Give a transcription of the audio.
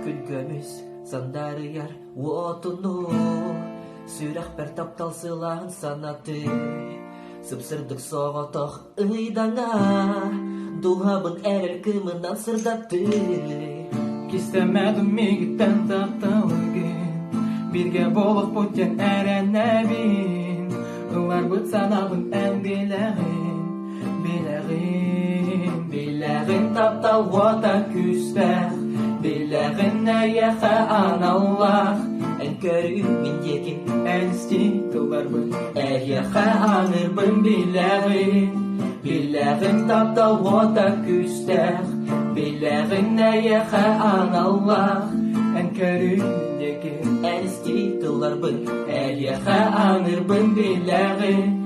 Күлгөмүз сандарыяр отуну, сүрах бер таптал сылаан санаты. Сыпсырдык соғотох ыйдаңа, духабын әрір кымынан сырдатты. Кистемедім мегіттен тапталығын, бірге болып бұттен әрәнәбін. Ұлар бұт санабын ән біләғын, біләғын таптал ғота күстәқ, біләғын әйәқә аналлақ. Ән көрі мендекен Ән істей тұлар бұн, әйәқә аныр бұн біләғын. Біләғын таптал ғота күстәқ, біләғын әйәқә аналлақ. Ән көрі мендекен ән істей тұлар бұн, әйәқә аныр бұн біләғын.